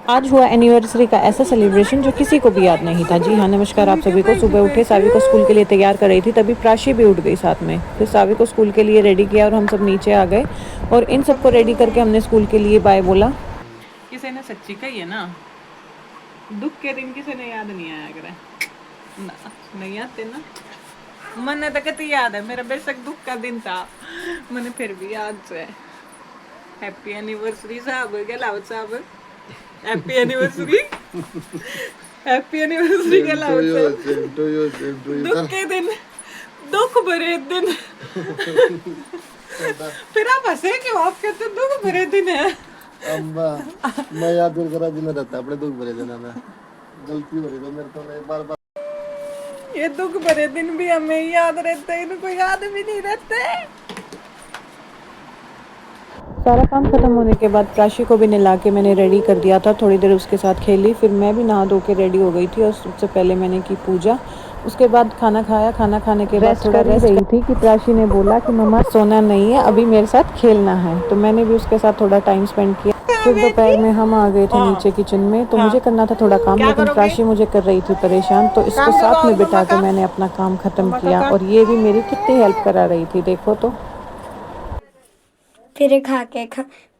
आज हुआ एनिवर्सरी का ऐसा सेलिब्रेशन जो किसी को भी याद नहीं था। जी हाँ, नमस्कार आप सभी को। सुबह उठे, सावी को स्कूल के लिए तैयार कर रही थी, तभी प्राशी भी उठ गई साथ में। फिर सावी को स्कूल के लिए रेडी किया और हम सब नीचे आ गए और इन सबको रेडी करके हमने स्कूल के लिए बाय बोला। किसी ने सच्ची कही है ना, दुख के दिन किसी ने याद नहीं आया करे ना, नहीं आते ना। मैंने तो कहती याद है, मेरा बेशक दुख का दिन था, मैंने फिर भी याद से हैप्पी एनिवर्सरी साहब के लाओ साहब, हैप्पी एनिवर्सरी, हैप्पी एनिवर्सरी के लाओ दुख के दिन, दुख भरे दिन। फिर आप हंसे क्यों? आप कहते दुख भरे दिन है। अम्मा मैं याद करा दिन रहता अपने दुख भरे दिन में गलती हो रही तो मेरे को बार बार ये दुख भरे दिन भी हमें याद रहते, इनको याद भी नहीं रहते। सारा काम खत्म होने के बाद प्राशी को भी नहला के मैंने रेडी कर दिया था। थोड़ी देर उसके साथ खेली, फिर मैं भी नहा धो के रेडी हो गई थी और सबसे पहले मैंने की पूजा। उसके बाद खाना खाया। खाना खाने के बाद थोड़ा रेस्ट रही थी कि प्राशी ने बोला कि मम्मा सोना नहीं है, अभी मेरे साथ खेलना है, तो मैंने भी उसके साथ थोड़ा टाइम स्पेंड किया। फिर दोपहर में हम आ गए थे नीचे किचन में, तो मुझे करना था थोड़ा काम, लेकिन प्राशी मुझे कर रही थी परेशान, तो इसको साथ में बिठा के मैंने अपना काम खत्म किया। और ये भी मेरी कितनी हेल्प करा रही थी, देखो तो। फिर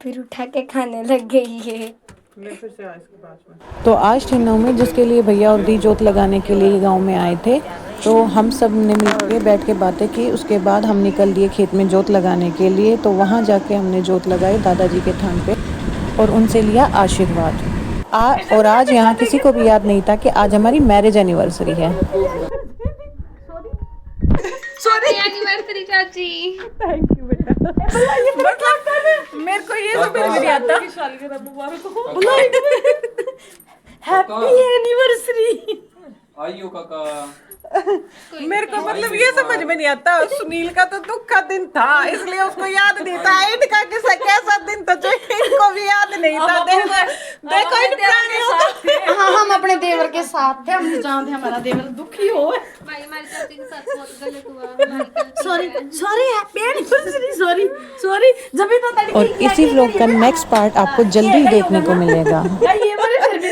फिर उठा के खाने लग गई है। तो आज थी नवमी, जिसके लिए भैया और दी जोत लगाने के लिए गांव में आए थे, तो हम सब ने मिलकर बैठ के बातें की। उसके बाद हम निकल दिए खेत में जोत लगाने के लिए। तो वहां जाके हमने जोत लगाई दादाजी के थान पे और उनसे लिया आशीर्वाद। और आज यहाँ किसी को भी याद नहीं था कि आज हमारी मैरिज एनिवर्सरी है। सॉरी एनिवर्सरी चाची। थैंक यू बेटा। मतलब मेरे को ये समझ नहीं आता। Happy anniversary. आइयो काका। मेरे को मतलब ये समझ में नहीं आता, सुनील का तो दुख का दिन था इसलिए उसको याद नहीं था। इनका किसा कैसा दिन था जो इनको भी याद नहीं था। देखो इन प्राणियों को। हाँ हम अपने देवर के साथ थे, हम नहीं जानते हमारा देवर दुखी हो। भाई हमारी चाची के साथ बहुत गलत हुआ। Sorry sorry happy anniversary. Sorry sorry जब भी तो और इसी व्लॉग का नेक्स्ट पार्ट आपको जल्दी ही देखने को मिलेगा। ये